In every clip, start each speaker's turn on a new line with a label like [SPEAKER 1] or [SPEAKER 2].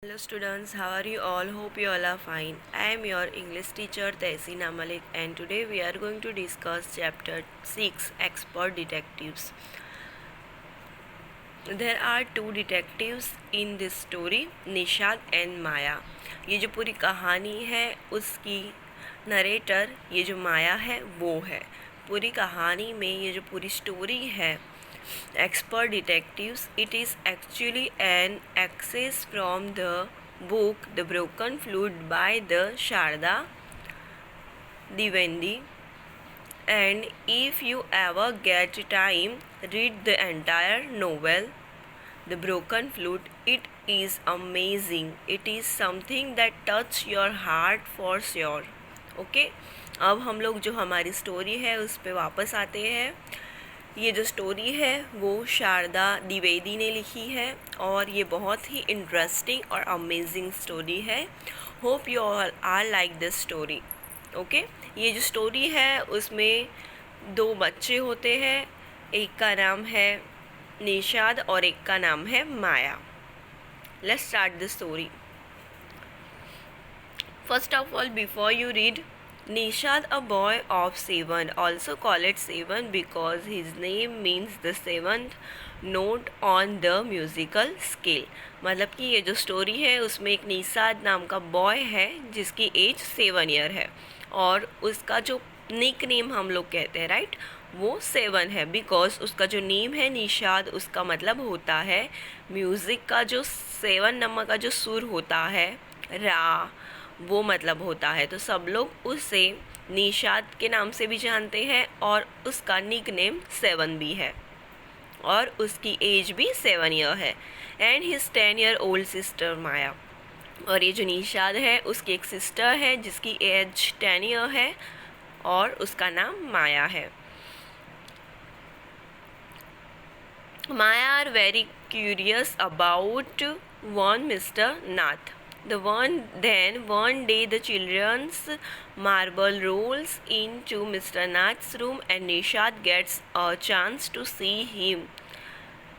[SPEAKER 1] Hello students, how are you all? Hope you all are fine. I am your English teacher Tehsina Malik and today we are going to discuss chapter 6 Expert Detectives. There are two detectives in this story, Nishad and माया. ये जो पूरी कहानी है उसकी narrator ये जो माया है वो है. पूरी कहानी में ये जो पूरी स्टोरी है Expert Detectives, it is actually an access from the book The Broken Flute by the Sharda Divendi, and if you ever get time, read the entire novel The Broken Flute. It is amazing. It is something that touch your heart for sure. Okay अब हम लोग जो हमारी story है उस पर वापस आते हैं. ये जो स्टोरी है वो शारदा द्विवेदी ने लिखी है और ये बहुत ही इंटरेस्टिंग और अमेजिंग स्टोरी है. Hope you all are like this story. Okay, ये जो स्टोरी है उसमें दो बच्चे होते हैं, एक का नाम है निशाद और एक का नाम है Maya. Let's start the story. First of all, before you read, Nishad, a boy of 7, also called it 7 because his name means the 7th note on the musical scale. मतलब कि ये जो स्टोरी है उसमें एक निशाद नाम का बॉय है जिसकी एज 7 ईयर है और उसका जो निक नेम हम लोग कहते हैं राइट वो 7 है बिकॉज उसका जो नेम है निशाद उसका मतलब होता है म्यूज़िक का जो 7 नंबर का जो सुर होता है रा वो मतलब होता है. तो सब लोग उसे निशाद के नाम से भी जानते हैं और उसका निक नेम 7 भी है और उसकी एज भी 7 ईयर है. And his 10 year old sister Maya, और ये जो निशाद है उसकी एक सिस्टर है जिसकी एज 10 ईयर है और उसका नाम माया है. Maya are very curious about one mister Nath. One day the children's marble rolls into Mr. Nath's room and Nishad gets a chance to see him.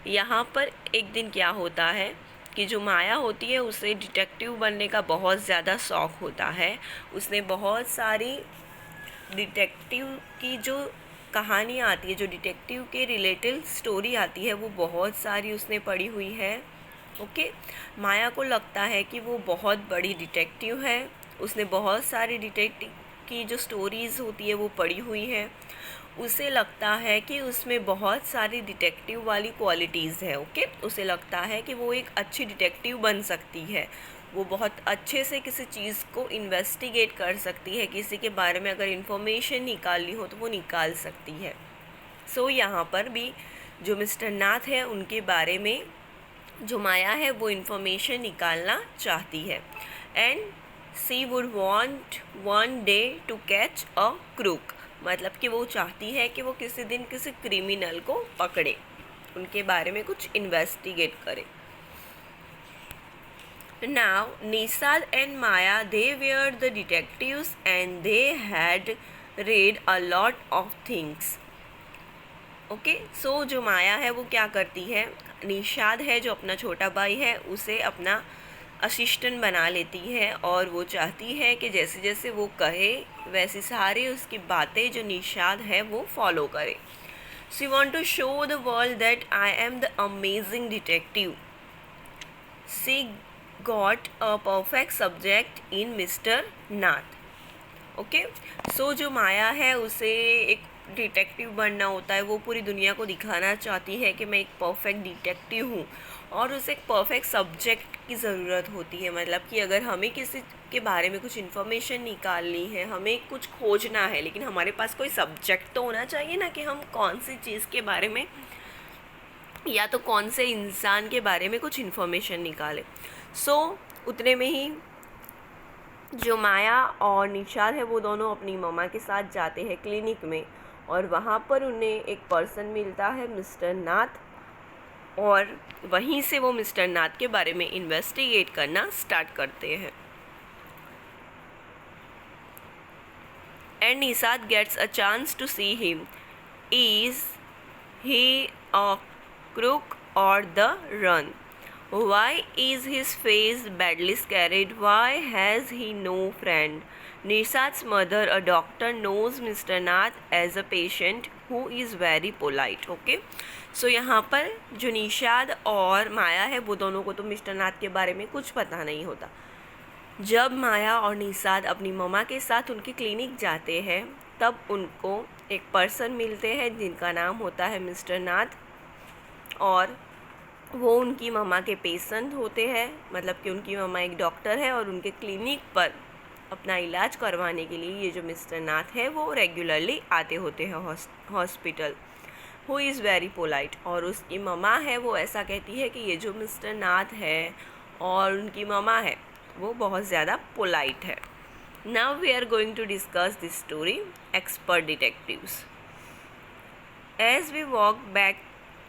[SPEAKER 1] यहाँ पर एक दिन क्या होता है कि जो माया होती है उसे डिटेक्टिव बनने का बहुत ज़्यादा शौक़ होता है. उसने बहुत सारी डिटेक्टिव की जो कहानियाँ आती है, जो डिटेक्टिव के रिलेटेड स्टोरी आती है वो बहुत सारी उसने पढ़ी हुई है. ओके, माया को लगता है कि वो बहुत बड़ी डिटेक्टिव है. उसने बहुत सारी डिटेक्टिव की जो स्टोरीज़ होती है वो पढ़ी हुई है. उसे लगता है कि उसमें बहुत सारी डिटेक्टिव वाली क्वालिटीज़ है. ओके, उसे लगता है कि वो एक अच्छी डिटेक्टिव बन सकती है. वो बहुत अच्छे से किसी चीज़ को इन्वेस्टिगेट कर सकती है. किसी के बारे में अगर इन्फॉर्मेशन निकालनी हो तो वो निकाल सकती है. सो यहाँ पर भी जो मिस्टर नाथ है उनके बारे में जो माया है वो इन्फॉर्मेशन निकालना चाहती है. And she would want one day to catch a crook, मतलब कि वो चाहती है कि वो किसी दिन किसी क्रिमिनल को पकड़े, उनके बारे में कुछ इन्वेस्टिगेट करे. Now Nishad and Maya they were the detectives and they had read a lot of things. Okay, so जो माया है वो क्या करती है, निशाद है जो अपना छोटा भाई है उसे अपना असिस्टेंट बना लेती है और वो चाहती है कि जैसे जैसे वो कहे वैसे सारी उसकी बातें जो निशाद है वो फॉलो करे. She want to show the world that I am the amazing detective. She got a perfect subject in mister Nath. Okay, so जो माया है उसे एक डिटेक्टिव बनना होता है. वो पूरी दुनिया को दिखाना चाहती है कि मैं एक परफेक्ट डिटेक्टिव हूँ और उसे एक परफेक्ट सब्जेक्ट की ज़रूरत होती है. मतलब कि अगर हमें किसी के बारे में कुछ इन्फॉर्मेशन निकालनी है, हमें कुछ खोजना है, लेकिन हमारे पास कोई सब्जेक्ट तो होना चाहिए ना कि हम कौन सी चीज़ के बारे में या तो कौन से इंसान के बारे में कुछ इन्फॉर्मेशन निकालें. सो उतने में ही जो माया और निशाद है वो दोनों अपनी मम्मा के साथ जाते हैं क्लिनिक में और वहाँ पर उन्हें एक पर्सन मिलता है मिस्टर नाथ और वहीं से वो मिस्टर नाथ के बारे में इन्वेस्टिगेट करना स्टार्ट करते हैं. And Nishad gets a chance to see him. Is he a crook on the run. Why is his face badly scarred? Why has he no friend? Nishad's mother, a doctor, knows Mr. Nath as a patient who is very polite. Okay? So यहाँ पर जो निषाद और माया है वो दोनों को तो mister नाथ के बारे में कुछ पता नहीं होता। जब माया और निषाद अपनी मम्मा के साथ उनकी क्लिनिक जाते हैं तब उनको एक पर्सन मिलते हैं जिनका नाम होता है मिस्टर नाथ, और वो उनकी मम्मा के पेशेंट होते हैं। मतलब कि उनकी मम्मा एक डॉक्टर है और उनके क्लिनिक पर अपना इलाज करवाने के लिए ये जो मिस्टर नाथ है वो रेगुलरली आते होते हैं hospital. Who is very polite, और उसकी मम्मा है वो ऐसा कहती है कि ये जो मिस्टर नाथ है और उनकी मम्मा है वो बहुत ज़्यादा पोलाइट है। Now we are going to discuss this story expert detectives. As we walk back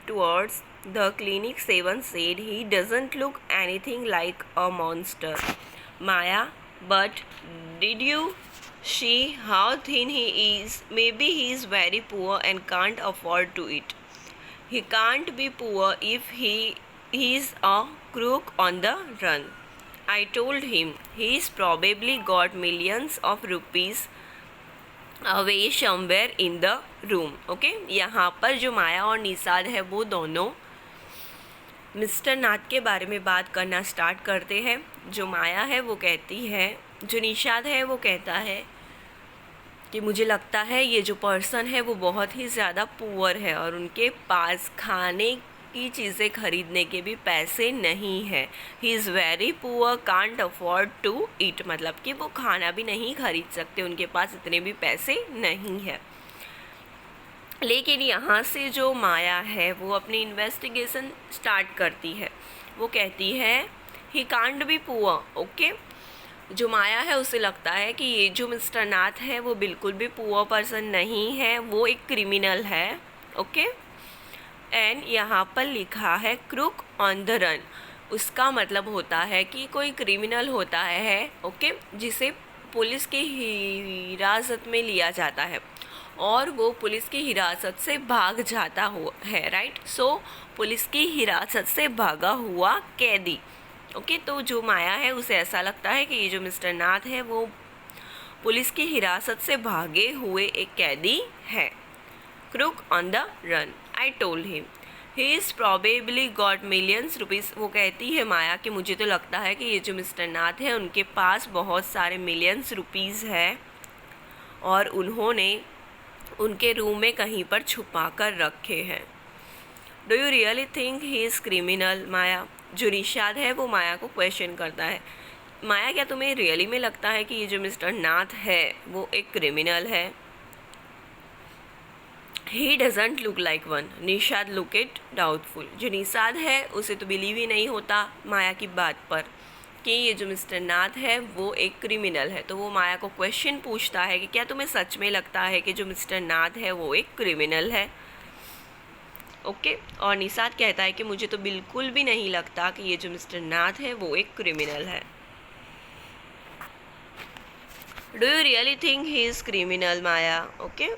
[SPEAKER 1] towards the clinic, Sevan said, he doesn't look anything like a monster, Maya, but did you see how thin he is? Maybe he is very poor and can't afford to eat. He can't be poor if he's a crook on the run. I told him he's probably got millions of rupees away somewhere in the room. Okay, यहाँ पर जो माया और निषाद है वो दोनों mister नाथ के बारे में बात करना स्टार्ट करते हैं। जो माया है वो कहती है, जो निषाद है वो कहता है कि मुझे लगता है ये जो पर्सन है वो बहुत ही ज़्यादा पुअर है और उनके पास खाने की चीज़ें खरीदने के भी पैसे नहीं है। He is very poor, can't afford to eat, मतलब कि वो खाना भी नहीं खरीद सकते, उनके पास इतने भी पैसे नहीं है। लेकिन यहाँ से जो माया है वो अपनी इन्वेस्टिगेशन स्टार्ट करती है। वो कहती है he can't be poor. Okay, जो माया है उसे लगता है कि ये जो मिस्टर नाथ है वो बिल्कुल भी पुअर पर्सन नहीं है, वो एक क्रिमिनल है। ओके, एंड यहाँ पर लिखा है क्रूक ऑन द रन, उसका मतलब होता है कि कोई क्रिमिनल होता है, ओके, जिसे पुलिस की हिरासत में लिया जाता है और वो पुलिस की हिरासत से भाग जाता है, राइट। सो पुलिस की हिरासत से भागा हुआ कैदी। ओके, तो जो माया है उसे ऐसा लगता है कि ये जो मिस्टर नाथ है वो पुलिस की हिरासत से भागे हुए एक कैदी है। Crook on the run, I told him he is probably got millions rupees. वो कहती है माया कि मुझे तो लगता है कि ये जो मिस्टर नाथ है उनके पास बहुत सारे मिलियंस रुपीज़ है और उन्होंने उनके रूम में कहीं पर छुपा कर रखे हैं। Do you really think he is criminal, Maya? जो निषाद है वो माया को क्वेश्चन करता है, माया क्या तुम्हें रियली में लगता है कि ये जो मिस्टर नाथ है वो एक क्रिमिनल है? He doesn't look like one, Nishad look it doubtful. जो निषाद है उसे तो बिलीव ही नहीं होता माया की बात पर कि ये जो मिस्टर नाथ है वो एक क्रिमिनल है। तो वो माया को क्वेश्चन पूछता है कि क्या तुम्हें सच में लगता है कि जो मिस्टर नाथ है वो एक क्रिमिनल है? ओके, और निषाद कहता है कि मुझे तो बिल्कुल भी नहीं लगता कि ये जो मिस्टर नाथ है वो एक क्रिमिनल है। Do you really think he is criminal, Maya? Okay,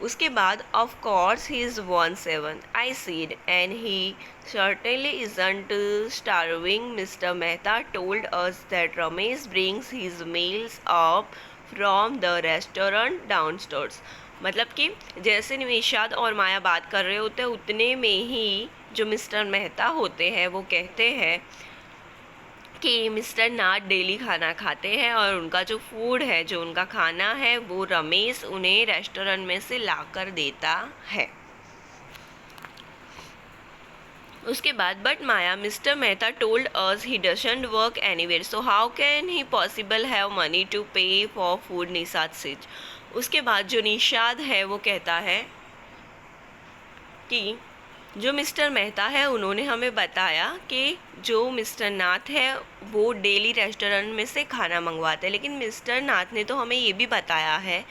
[SPEAKER 1] उसके बाद of course he is 17, I seed, and he certainly isn't starving. Mr. Mehta told us that Ramesh brings his meals up from the restaurant downstairs. मतलब कि जैसे निषाद और माया बात कर रहे होते हैं उतने में ही जो मिस्टर मेहता होते हैं वो कहते हैं कि मिस्टर नाथ डेली खाना खाते हैं और उनका जो फूड है, जो उनका खाना है वो रमेश उन्हें रेस्टोरेंट में से ला कर देता है। उसके बाद but Maya, mister Mehta told us he doesn't work anywhere, so how can he possible have money to pay for food, Nishad says. उसके बाद जो निषाद है वो कहता है कि जो मिस्टर मेहता है उन्होंने हमें बताया कि जो मिस्टर नाथ है वो डेली रेस्टोरेंट में से खाना मंगवाते हैं, लेकिन मिस्टर नाथ ने तो हमें ये भी बताया है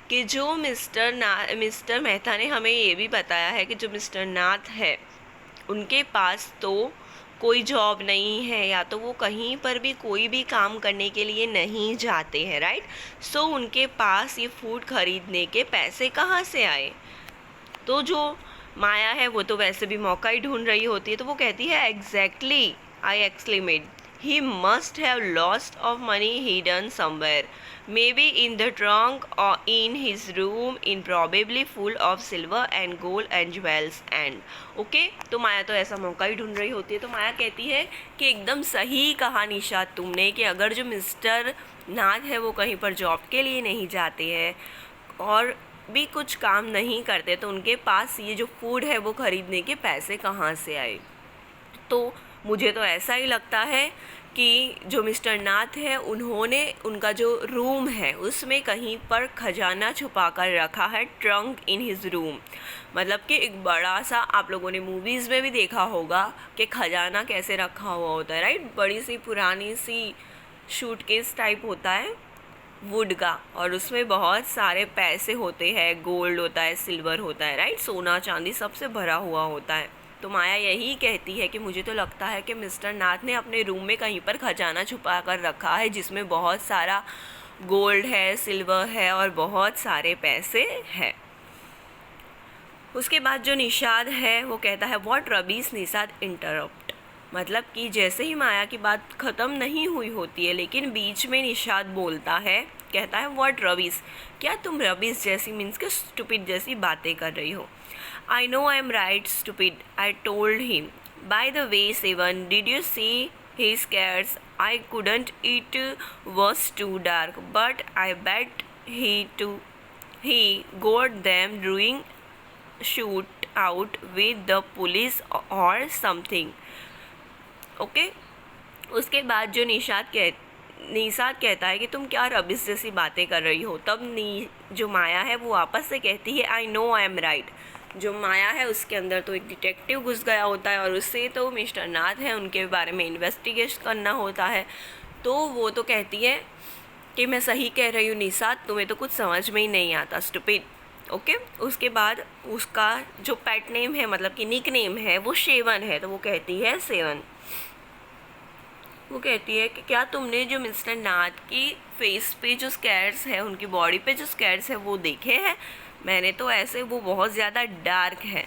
[SPEAKER 1] कि जो मिस्टर मेहता ने हमें ये भी बताया है कि जो मिस्टर नाथ है उनके पास तो कोई जॉब नहीं है या तो वो कहीं पर भी कोई भी काम करने के लिए नहीं जाते हैं, राइट। सो उनके पास ये फूड खरीदने के पैसे कहाँ से आए? तो जो माया है वो तो वैसे भी मौका ही ढूंढ रही होती है, तो वो कहती है exactly I exclaimed. He must have lots of money hidden somewhere. Maybe in the trunk or in his room, in probably full of silver and gold and jewels and okay. तो माया तो ऐसा मौका ही ढूंढ रही होती है. तो माया कहती है कि एकदम सही कहा निशात तुमने कि अगर जो मिस्टर नाथ है वो कहीं पर जॉब के लिए नहीं जाते हैं और भी कुछ काम नहीं करते तो उनके पास ये जो फूड है वो खरीदने के पैसे कहाँ से आए. तो मुझे तो ऐसा ही लगता है कि जो मिस्टर नाथ है उन्होंने उनका जो रूम है उसमें कहीं पर खजाना छुपा कर रखा है, ट्रंक इन हिज रूम. मतलब कि एक बड़ा सा, आप लोगों ने मूवीज़ में भी देखा होगा कि खजाना कैसे रखा हुआ होता है, राइट. बड़ी सी पुरानी सी सूटकेस टाइप होता है वुड का, और उसमें बहुत सारे पैसे होते हैं, गोल्ड होता है, सिल्वर होता है, राइट. सोना चांदी सबसे भरा हुआ होता है. तो माया यही कहती है कि मुझे तो लगता है कि मिस्टर नाथ ने अपने रूम में कहीं पर खजाना छुपा कर रखा है जिसमें बहुत सारा गोल्ड है, सिल्वर है और बहुत सारे पैसे हैं. उसके बाद जो निषाद है वो कहता है व्हाट रबीश. निषाद इंटरप्ट, मतलब कि जैसे ही माया की बात ख़त्म नहीं हुई होती है लेकिन बीच में निषाद बोलता है, कहता है व्हाट रबीश. क्या तुम रबीश जैसी मीन्स के स्टूपिड जैसी बातें कर रही हो. I know I'm right, stupid, I told him. By the way, Sevan, did you see his cats? I couldn't, it was too dark, but I bet he got them doing shoot out with the police or something. Okay? उसके बाद जो निषाद कहता है कि तुम क्या rubbish जैसी बातें कर रही हो. तब जो माया है वो वापस से कहती है I know I am right. जो माया है उसके अंदर तो एक डिटेक्टिव घुस गया होता है और उससे तो मिस्टर नाथ है उनके बारे में इन्वेस्टिगेशन करना होता है. तो वो तो कहती है कि मैं सही कह रही हूँ निषाद, तुम्हें तो कुछ समझ में ही नहीं आता, स्टूपिड. ओके. उसके बाद उसका जो पेट नेम है, मतलब कि निक नेम है, वो सेवन है. तो वो कहती है सेवन, वो कहती है कि क्या तुमने जो मिस्टर नाथ की फेस पे जो स्कैर्स है, उनकी बॉडी पे जो स्कैर्स है वो देखे हैं. मैंने तो ऐसे, वो बहुत ज़्यादा डार्क है.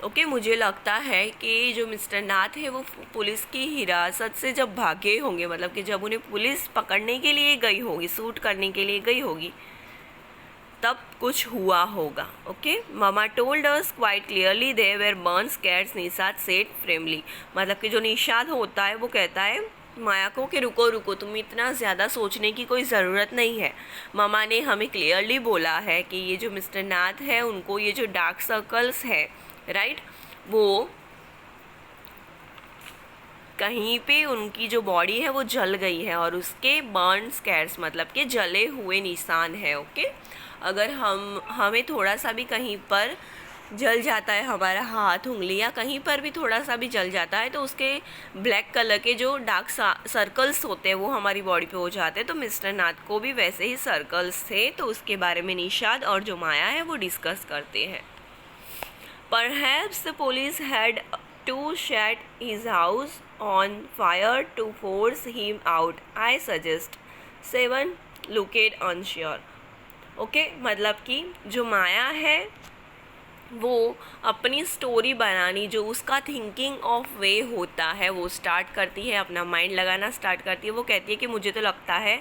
[SPEAKER 1] ओके. मुझे लगता है कि जो मिस्टर नाथ है वो पुलिस की हिरासत से जब भागे होंगे, मतलब कि जब उन्हें पुलिस पकड़ने के लिए गई होगी, शूट करने के लिए गई होगी, तब कुछ हुआ होगा. Okay. Mama told us quite clearly they were burn scars. Nishad said firmly, मतलब कि जो निषाद होता है वो कहता है माया को कि रुको रुको, तुम इतना ज़्यादा सोचने की कोई ज़रूरत नहीं है. मामा ने हमें क्लियरली बोला है कि ये जो मिस्टर नाथ है उनको ये जो डार्क सर्कल्स है, राइट, वो कहीं पे उनकी जो बॉडी है वो जल गई है और उसके बर्न स्कैर्स, मतलब कि जले हुए निशान है. ओके. अगर हमें थोड़ा सा भी कहीं पर जल जाता है, हमारा हाथ, उंगलियां कहीं पर भी थोड़ा सा भी जल जाता है तो उसके ब्लैक कलर के जो डार्क सर्कल्स होते हैं वो हमारी बॉडी पे हो जाते हैं. तो मिस्टर नाथ को भी वैसे ही सर्कल्स थे. तो उसके बारे में निषाद और जो माया है वो डिस्कस करते हैं. Perhaps the police had to set his house on fire to force him out, I suggest. Seven looked unsure. Okay. मतलब कि जो माया है वो अपनी स्टोरी बनानी, जो उसका थिंकिंग ऑफ वे होता है वो स्टार्ट करती है, अपना माइंड लगाना स्टार्ट करती है. वो कहती है कि मुझे तो लगता है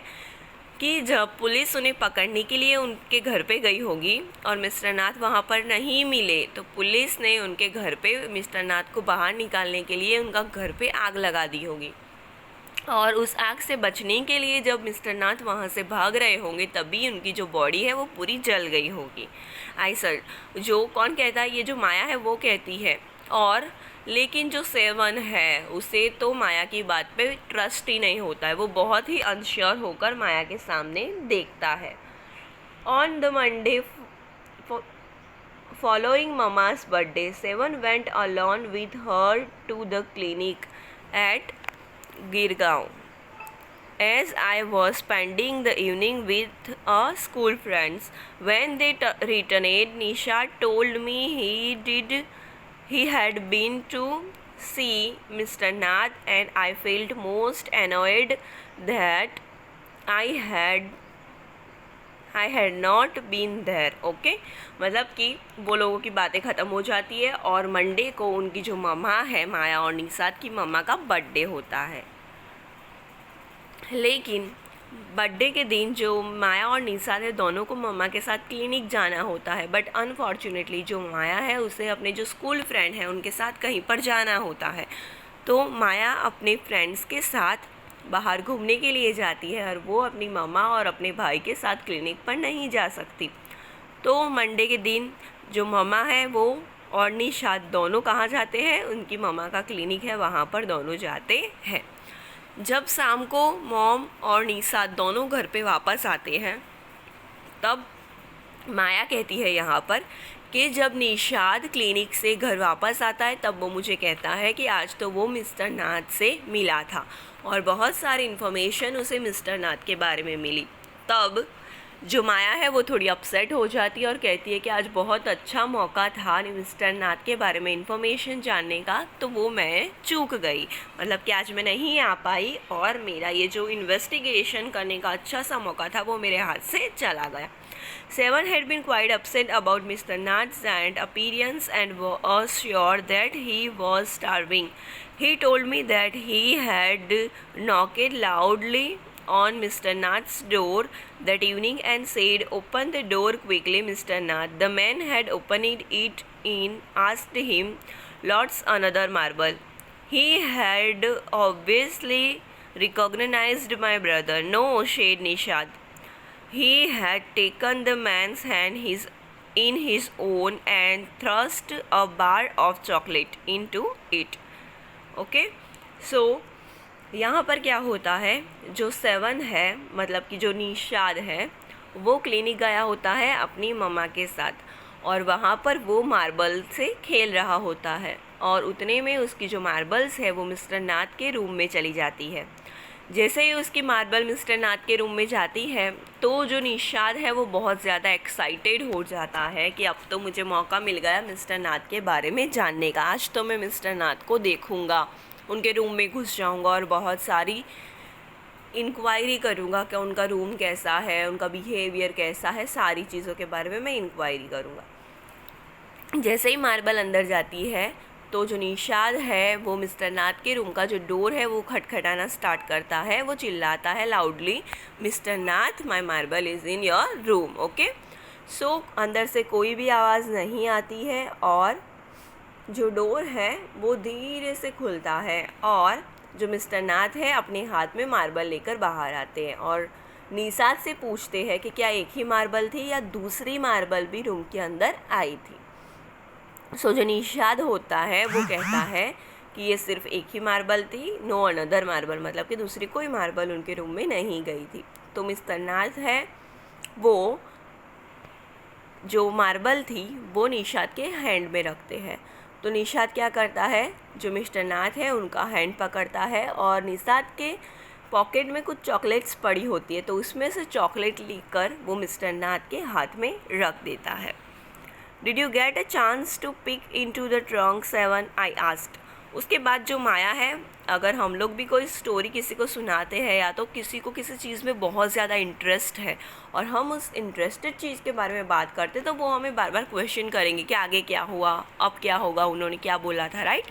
[SPEAKER 1] कि जब पुलिस उन्हें पकड़ने के लिए उनके घर पे गई होगी और मिस्टर नाथ वहाँ पर नहीं मिले तो पुलिस ने उनके घर पे मिस्टर नाथ को बाहर निकालने के लिए उनका घर पे आग लगा दी होगी. और उस आग से बचने के लिए जब मिस्टर नाथ वहाँ से भाग रहे होंगे तभी उनकी जो बॉडी है वो पूरी जल गई होगी. आई सर, जो कौन कहता है, ये जो माया है वो कहती है. और लेकिन जो सेवन है उसे तो माया की बात पे ट्रस्ट ही नहीं होता है, वो बहुत ही अनश्योर होकर माया के सामने देखता है. On the Monday following Mama's birthday, Seven went alone with her to the clinic at Girgaon. As I was spending the evening with a school friends, when they returned, Nisha told me he had been to see Mr. Nath, and I felt most annoyed that I I had not been there. Okay, मतलब कि वो लोगों की बातें ख़त्म हो जाती है और मंडे को उनकी जो मम्मा है, माया और निषाद की मम्मा का बर्थडे होता है। लेकिन बर्थडे के दिन जो माया और निषाद है दोनों को मम्मा के साथ क्लिनिक जाना होता है, बट अनफॉर्चुनेटली जो माया है उसे अपने जो स्कूल फ्रेंड है उनके साथ कहीं पर जाना होता है। तो माया अपने फ्रेंड्स के साथ बाहर घूमने के लिए जाती है और वो अपनी मम्मा और अपने भाई के साथ क्लिनिक पर नहीं जा सकती। तो मंडे के दिन जो मम्मा है वो और निषाद दोनों कहाँ जाते हैं, उनकी मम्मा का क्लिनिक है वहाँ पर दोनों जाते हैं। जब शाम को मॉम और निषाद दोनों घर पे वापस आते हैं तब माया कहती है यहाँ पर कि जब निषाद क्लिनिक से घर वापस आता है तब वो मुझे कहता है कि आज तो वो मिस्टर नाथ से मिला था और बहुत सारी इन्फॉर्मेशन उसे मिस्टर नाथ के बारे में मिली। तब जो माया है वो थोड़ी अपसेट हो जाती है और कहती है कि आज बहुत अच्छा मौका था मिस्टर नाथ के बारे में इन्फॉर्मेशन जानने का, तो वो मैं चूक गई, मतलब कि आज मैं नहीं आ पाई और मेरा ये जो इन्वेस्टिगेशन करने का अच्छा सा मौका था वो मेरे हाथ से चला गया। Seven had been quite upset about Mr. Nath's appearance and was sure that he was starving. He told me that he had knocked loudly on Mr. Nath's door that evening and said, "Open the door quickly, Mr. Nath." The man had opened it in, asked him, "Lots another marble?" He had obviously recognized my brother. "No," said Nishad. He had taken the man's hand in his own and thrust a bar of chocolate into it. Okay, so यहाँ पर क्या होता है, जो 7 है मतलब कि जो निषाद है वो क्लिनिक गया होता है अपनी मम्मा के साथ और वहाँ पर वो मार्बल से खेल रहा होता है और उतने में उसकी जो मार्बल्स है वो मिस्टर नाथ के रूम में चली जाती है। जैसे ही उसकी मार्बल मिस्टर नाथ के रूम में जाती है तो जो निषाद है वो बहुत ज़्यादा एक्साइटेड हो जाता है कि अब तो मुझे मौका मिल गया मिस्टर नाथ के बारे में जानने का, आज तो मैं मिस्टर नाथ को देखूँगा, उनके रूम में घुस जाऊँगा और बहुत सारी इंक्वायरी करूँगा कि उनका रूम कैसा है, उनका बिहेवियर कैसा है, सारी चीज़ों के बारे में मैं इंक्वायरी करूँगा। जैसे ही मार्बल अंदर जाती है तो जो निषाद है वो मिस्टर नाथ के रूम का जो डोर है वो खटखटाना स्टार्ट करता है, वो चिल्लाता है loudly, "mister Nath, my marble is in your room." Okay, so अंदर से कोई भी आवाज़ नहीं आती है और जो डोर है वो धीरे से खुलता है और जो मिस्टर नाथ है अपने हाथ में मार्बल लेकर बाहर आते हैं और निषाद से पूछते हैं कि क्या एक ही मार्बल थी या दूसरी मार्बल भी रूम के अंदर आई थी। सो जो निषाद होता है वो कहता है कि ये सिर्फ एक ही मार्बल थी, नो अनदर मार्बल, मतलब कि दूसरी कोई मार्बल उनके रूम में नहीं गई थी। तो मिस्टर नाथ है वो जो मार्बल थी वो निषाद के हैंड में रखते हैं। तो निषाद क्या करता है, जो मिस्टर नाथ है उनका हैंड पकड़ता है और निषाद के पॉकेट में कुछ चॉकलेट्स पड़ी होती है तो उसमें से चॉकलेट लेकर वो मिस्टर नाथ के हाथ में रख देता है। "Did you get a chance to peek into the trunk 7?" I asked. उसके बाद जो माया है, अगर हम लोग भी कोई स्टोरी किसी को सुनाते हैं या तो किसी को किसी चीज़ में बहुत ज़्यादा इंटरेस्ट है और हम उस इंटरेस्टेड चीज़ के बारे में बात करते तो वो हमें बार बार क्वेश्चन करेंगे कि आगे क्या हुआ, अब क्या होगा, उन्होंने क्या बोला था, राइट।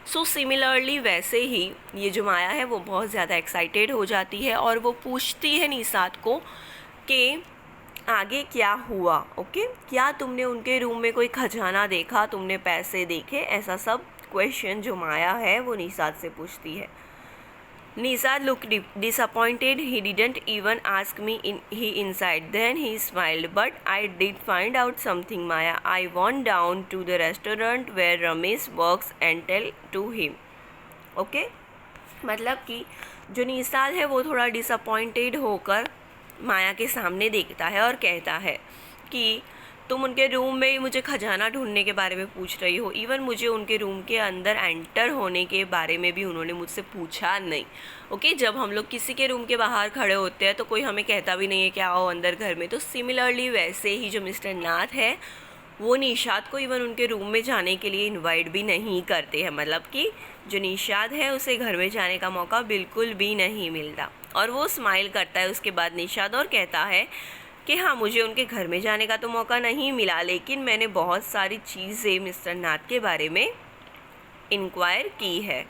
[SPEAKER 1] सो सिमिलरली वैसे ही ये जो माया है वो बहुत ज़्यादा एक्साइटेड हो जाती है और वो पूछती है निषाद को कि आगे क्या हुआ। ओके, क्या तुमने उनके रूम में कोई खजाना देखा, तुमने पैसे देखे, ऐसा सब क्वेश्चन जो माया है वो निषाद से पूछती है। Nishad looked disappointed. He didn't even ask me he inside. Then he smiled. "But I did find out something, Maya. I went down to the restaurant where Ramesh works and tell to him." Okay, मतलब कि जो निषाद है वो थोड़ा disappointed होकर माया के सामने देखता है और कहता है कि तुम उनके रूम में मुझे खजाना ढूंढने के बारे में पूछ रही हो, इवन मुझे उनके रूम के अंदर एंटर होने के बारे में भी उन्होंने मुझसे पूछा नहीं। ओके, जब हम लोग किसी के रूम के बाहर खड़े होते हैं तो कोई हमें कहता भी नहीं है कि आओ अंदर घर में। तो सिमिलरली वैसे ही जो मिस्टर नाथ है वो निषाद को इवन उनके रूम में जाने के लिए इनवाइट भी नहीं करते हैं, मतलब कि जो निषाद है उसे घर में जाने का मौका बिल्कुल भी नहीं मिलता। और वो स्माइल करता है उसके बाद निषाद और कहता है कि हाँ, मुझे उनके घर में जाने का तो मौका नहीं मिला, लेकिन मैंने बहुत सारी चीज़ें मिस्टर नाथ के बारे में इंक्वायर की है।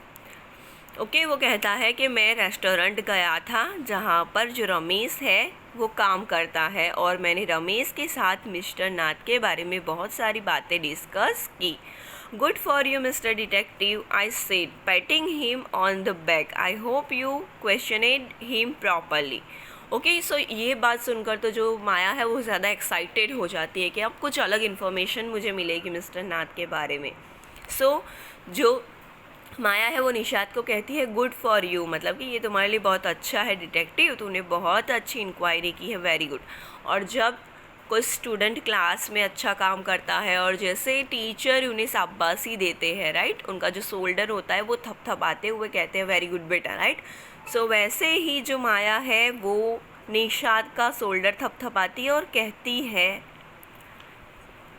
[SPEAKER 1] ओके, वो कहता है कि मैं रेस्टोरेंट गया था जहाँ पर जो रमेश है वो काम करता है, और मैंने रमेश के साथ मिस्टर नाथ के बारे में बहुत सारी बातें डिस्कस की। Good for you mister detective, I said, patting him on the back. I hope you questioned him properly. Okay, so ये बात सुनकर तो जो माया है वो ज़्यादा एक्साइटेड हो जाती है कि अब कुछ अलग इन्फॉर्मेशन मुझे मिलेगी मिस्टर नाथ के बारे में। सो जो माया है वो निशात को कहती है गुड फॉर यू, मतलब कि ये तुम्हारे लिए बहुत अच्छा है डिटेक्टिव, तूने बहुत अच्छी इंक्वायरी की है, वेरी गुड। और जब कोई स्टूडेंट क्लास में अच्छा काम करता है और जैसे टीचर उन्हें शाबाशी देते हैं, राइट, उनका जो शोल्डर होता है वो थपथपाते हुए कहते हैं वेरी गुड बेटा, राइट। सो वैसे ही जो माया है वो निशात का शोल्डर थपथपाती है और कहती है,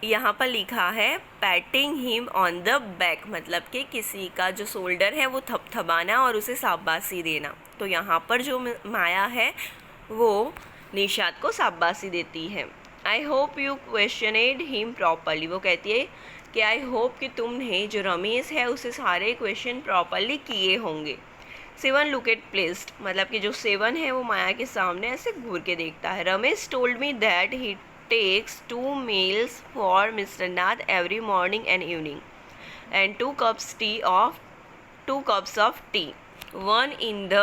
[SPEAKER 1] यहाँ पर लिखा है patting him on the back, मतलब कि किसी का जो शोल्डर है वो थपथपाना और उसे शाबाशी देना। तो यहाँ पर जो माया है वो निशात को शाबाशी देती है। I hope you questioned him properly, वो कहती है कि आई होप कि तुमने जो रमेश है उसे सारे क्वेश्चन प्रॉपरली किए होंगे। सेवन लुक एट प्लेस्ड, मतलब कि जो सेवन है वो माया के सामने ऐसे घूर के देखता है। Ramesh told me that he takes 2 meals for Mr. Nath every morning and evening, and 2 cups of tea, one in the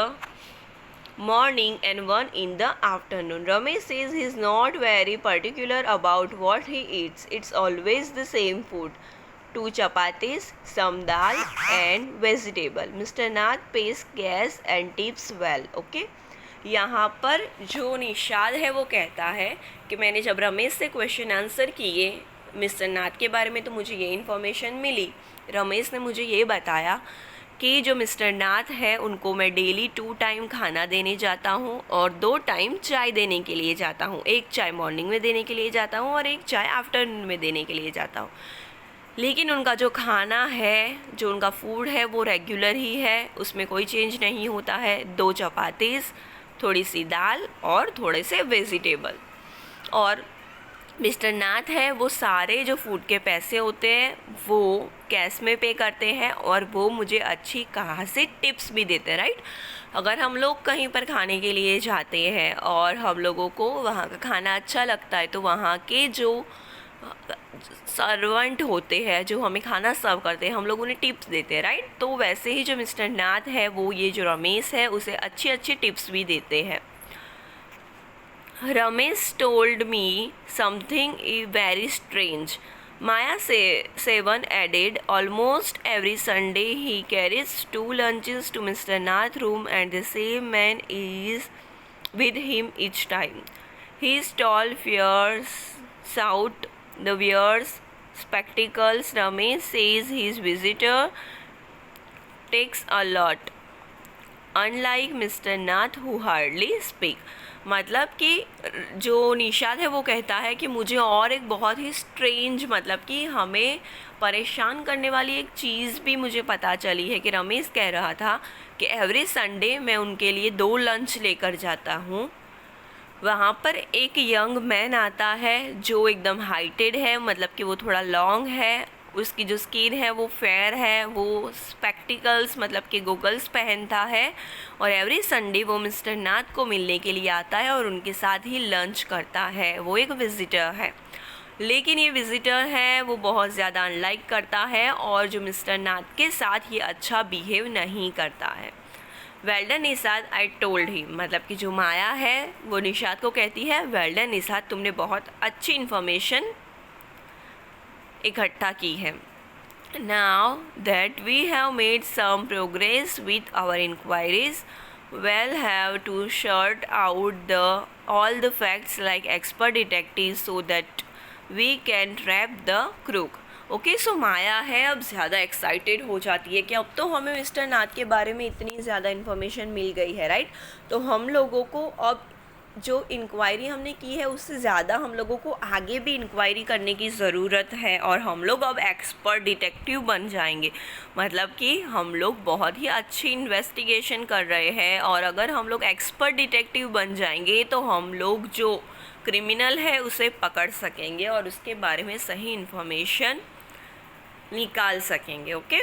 [SPEAKER 1] morning and one in the afternoon. Ramesh says he is not very particular about what he eats. It's always the same food. 2 chapatis, some dal and vegetable. Mr. Nath pays gas and tips well. Okay. यहाँ पर जो निशाद है वो कहता है कि मैंने जब रमेश से क्वेश्चन आंसर किए मिस्टर नाथ के बारे में तो मुझे ये इन्फॉर्मेशन मिली। रमेश ने मुझे ये बताया कि जो मिस्टर नाथ है उनको मैं डेली 2 टाइम खाना देने जाता हूँ और 2 टाइम चाय देने के लिए जाता हूँ। एक चाय मॉर्निंग में देने के लिए जाता हूँ और एक चाय आफ्टरनून में देने के लिए जाता हूँ। लेकिन उनका जो खाना है, जो उनका फूड है वो रेगुलर ही है, उसमें कोई चेंज नहीं होता है। 2 चपातीस, थोड़ी सी दाल और थोड़े से वेजिटेबल। और मिस्टर नाथ है वो सारे जो फूड के पैसे होते हैं वो कैश में पे करते हैं और वो मुझे अच्छी खासी टिप्स भी देते हैं, राइट। अगर हम लोग कहीं पर खाने के लिए जाते हैं और हम लोगों को वहाँ का खाना अच्छा लगता है तो वहाँ के जो सर्वेंट होते हैं जो हमें खाना सर्व करते हैं हम लोग उन्हें टिप्स देते हैं, राइट। तो वैसे ही जो मिस्टर नाथ है वो ये जो रमेश है उसे अच्छी अच्छी टिप्स भी देते हैं। Ramesh told me something very strange, Maya seven added, almost every Sunday he carries 2 lunches to Mr. Nath room and the same man is with him each time. He is tall, fierce, stout, the wears spectacles. Ramesh says his visitor takes a lot, unlike Mr. Nath who hardly speak. मतलब कि जो निशाद है वो कहता है कि मुझे और एक बहुत ही स्ट्रेंज, मतलब कि हमें परेशान करने वाली एक चीज़ भी मुझे पता चली है कि रमेश कह रहा था कि एवरी संडे मैं उनके लिए 2 लंच लेकर जाता हूँ। वहाँ पर एक यंग मैन आता है जो एकदम हाइटेड है, मतलब कि वो थोड़ा लॉन्ग है, उसकी जो स्किन है वो फेयर है, वो स्पेक्टिकल्स मतलब कि गॉगल्स पहनता है और एवरी संडे वो मिस्टर नाथ को मिलने के लिए आता है और उनके साथ ही लंच करता है। वो एक विज़िटर है, लेकिन ये विज़िटर है वो बहुत ज़्यादा अनलाइक करता है और जो मिस्टर नाथ के साथ ये अच्छा बिहेव नहीं करता है। Well done Nishad, I told he, मतलब कि जो माया है वो निशाद को कहती है वेल डन निशाद, तुमने बहुत अच्छी इन्फॉर्मेशन इकट्ठा की है। Now that we have made some progress with our inquiries, we'll have to sort out all the facts like expert detectives so that we can trap the crook. Okay, so Maya है अब ज़्यादा excited हो जाती है कि अब तो हमें मिस्टर नाथ के बारे में इतनी ज़्यादा इन्फॉर्मेशन मिल गई है, राइट। तो हम लोगों को अब जो इंक्वायरी हमने की है उससे ज़्यादा हम लोगों को आगे भी इंक्वायरी करने की ज़रूरत है, और हम लोग अब एक्सपर्ट डिटेक्टिव बन जाएंगे। मतलब कि हम लोग बहुत ही अच्छी इन्वेस्टिगेशन कर रहे हैं, और अगर हम लोग एक्सपर्ट डिटेक्टिव बन जाएंगे तो हम लोग जो क्रिमिनल है उसे पकड़ सकेंगे और उसके बारे में सही इन्फॉर्मेशन निकाल सकेंगे। Okay,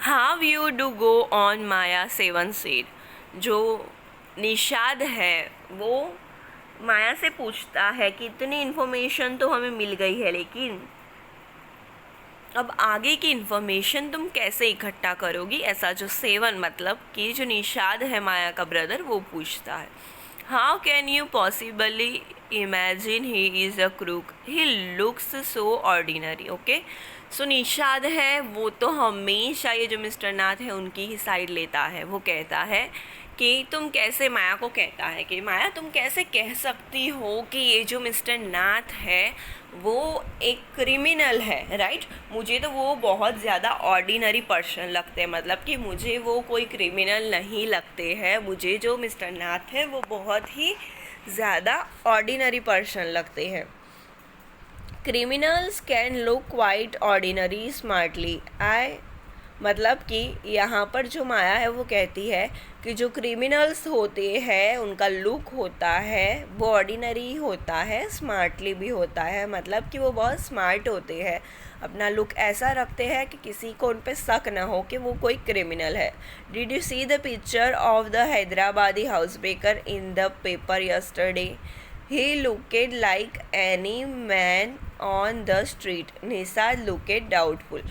[SPEAKER 1] how you do go on Maya 7 said. जो निषाद है वो माया से पूछता है कि इतनी इन्फॉर्मेशन तो हमें मिल गई है, लेकिन अब आगे की इन्फॉर्मेशन तुम कैसे इकट्ठा करोगी, ऐसा जो 7 मतलब कि जो निषाद है माया का ब्रदर वो पूछता है। How can you possibly imagine he is a crook, he looks so ordinary. Okay, so Nishad है वो तो हमेशा ये जो मिस्टर नाथ है उनकी ही साइड लेता है। वो कहता है कि तुम कैसे, माया को कहता है कि माया तुम कैसे कह सकती हो कि ये जो मिस्टर नाथ है वो एक क्रिमिनल है, राइट। मुझे तो वो बहुत ज़्यादा ऑर्डिनरी पर्सन लगते हैं, मतलब कि मुझे वो कोई क्रिमिनल नहीं लगते हैं। मुझे जो मिस्टर नाथ है वो बहुत ही ज़्यादा ऑर्डिनरी पर्सन लगते हैं। Criminals can look quite ordinary smartly. मतलब कि यहाँ पर जो माया है वो कहती है कि जो क्रिमिनल्स होते हैं उनका लुक होता है वो ऑर्डिनरी होता है, स्मार्टली भी होता है। मतलब कि वो बहुत स्मार्ट होते हैं, अपना लुक ऐसा रखते हैं कि किसी को उन पे शक ना हो कि वो कोई क्रिमिनल है। Did you see the picture of the Hyderabadi house breaker in the paper yesterday, he looked like any man on the street, Nishad looked doubtful.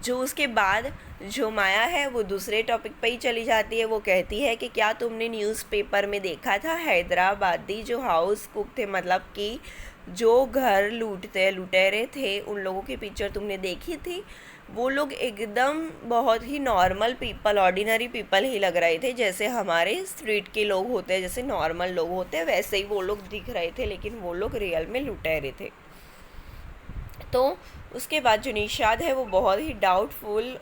[SPEAKER 1] जो उसके बाद जो माया है वो दूसरे टॉपिक पे ही चली जाती है। वो कहती है कि क्या तुमने न्यूज़पेपर में देखा था हैदराबादी जो हाउस कुक थे, मतलब कि जो घर लुटेरे थे उन लोगों की पिक्चर तुमने देखी थी। वो लोग एकदम बहुत ही नॉर्मल पीपल, ऑर्डिनरी पीपल ही लग रहे थे, जैसे हमारे स्ट्रीट के लोग होते हैं, जैसे नॉर्मल लोग होते हैं वैसे ही वो लोग दिख रहे थे, लेकिन वो लोग रियल में लुटेरे थे। तो उसके बाद जो निषाद है वो बहुत ही डाउटफुल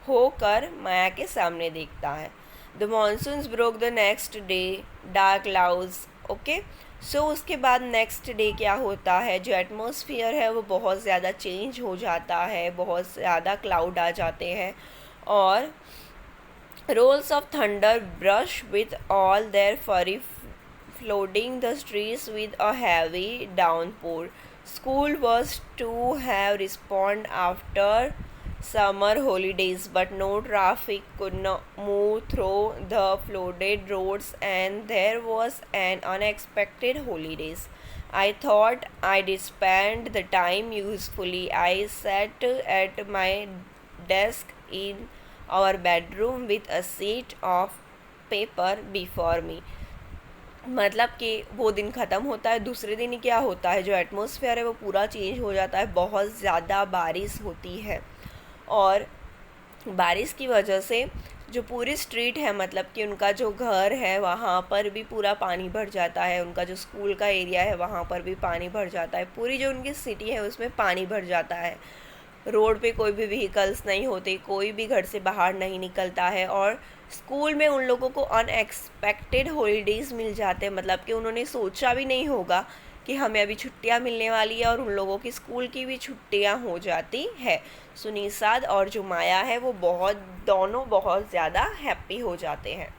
[SPEAKER 1] होकर माया के सामने देखता है। The monsoons broke the next day, dark clouds. Okay, so उसके बाद नेक्स्ट डे क्या होता है, जो एटमॉस्फेयर है वो बहुत ज़्यादा चेंज हो जाता है, बहुत ज़्यादा क्लाउड आ जाते हैं, और rolls of thunder brush with all their fury, flooding the streets with a heavy downpour. School was to have responded after summer holidays, but no traffic could not move through the flooded roads, and there was an unexpected holidays. I thought I'd spend the time usefully. I sat at my desk in our bedroom with a sheet of paper before me. मतलब कि वो दिन ख़त्म होता है, दूसरे दिन ही क्या होता है, जो एटमॉस्फेयर है वो पूरा चेंज हो जाता है, बहुत ज़्यादा बारिश होती है, और बारिश की वजह से जो पूरी स्ट्रीट है, मतलब कि उनका जो घर है वहाँ पर भी पूरा पानी भर जाता है, उनका जो स्कूल का एरिया है वहाँ पर भी पानी भर जाता है, पूरी जो उनकी सिटी है उसमें पानी भर जाता है। रोड पे कोई भी व्हीकल्स नहीं होते, कोई भी घर से बाहर नहीं निकलता है, और स्कूल में उन लोगों को अनएक्सपेक्टेड हॉलीडेज़ मिल जाते हैं, मतलब कि उन्होंने सोचा भी नहीं होगा कि हमें अभी छुट्टियां मिलने वाली है, और उन लोगों की स्कूल की भी छुट्टियां हो जाती है। सो निषाद और जो माया है वो दोनों बहुत ज़्यादा हैप्पी हो जाते हैं।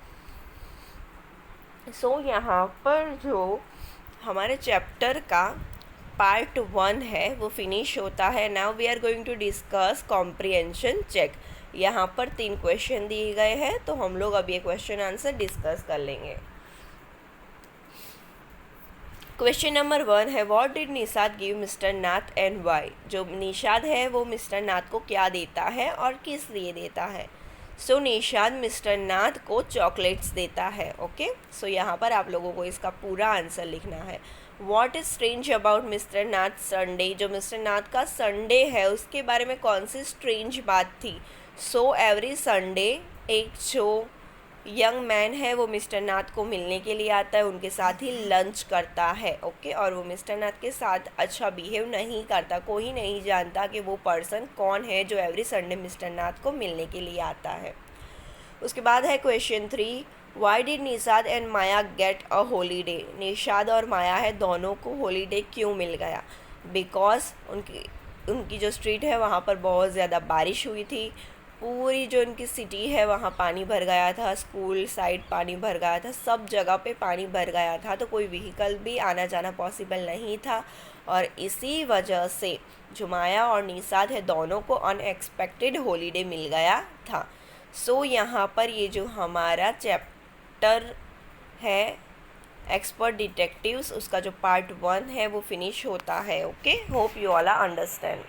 [SPEAKER 1] सो यहाँ पर जो हमारे चैप्टर का पार्ट 1 है वो फिनिश होता है। Now we are going to discuss comprehension check. यहाँ पर 3 क्वेश्चन दिए गए हैं, तो हम लोग अब ये क्वेश्चन आंसर डिस्कस कर लेंगे। क्वेश्चन नंबर 1 है, what did Nishad give mister Nath and why. जो निषाद है वो मिस्टर नाथ को क्या देता है और किस लिए देता है। सो निषाद मिस्टर नाथ को चॉकलेट्स देता है। ओके, सो यहाँ पर आप लोगों को इसका पूरा आंसर लिखना है। What is strange about mister Nath Sunday. जो मिस्टर नाथ का संडे है उसके बारे में कौन सी स्ट्रेंज बात थी। सो एवरी संडे एक जो यंग मैन है वो मिस्टर नाथ को मिलने के लिए आता है, उनके साथ ही लंच करता है। ओके, और वो मिस्टर नाथ के साथ अच्छा बिहेव नहीं करता, कोई नहीं जानता कि वो पर्सन कौन है जो एवरी संडे मिस्टर नाथ को मिलने के लिए आता है। उसके बाद है question 3, why did Nishad and Maya get a holiday? Nishad और माया है दोनों को हॉलीडे क्यों मिल गया? बिकॉज उनकी जो स्ट्रीट है वहाँ पर बहुत ज़्यादा बारिश हुई थी, पूरी जो उनकी सिटी है वहाँ पानी भर गया था, स्कूल साइड पानी भर गया था, सब जगह पे पानी भर गया था, तो कोई व्हीकल भी आना जाना पॉसिबल नहीं था। और इसी वजह से जो माया और निषाद है दोनों को अनएक्सपेक्टेड हॉलीडे मिल गया था। सो यहाँ पर ये जो हमारा चैप्टर है एक्सपर्ट डिटेक्टिव्स, उसका जो पार्ट 1 है वो फिनिश होता है। Okay, hope you all understand.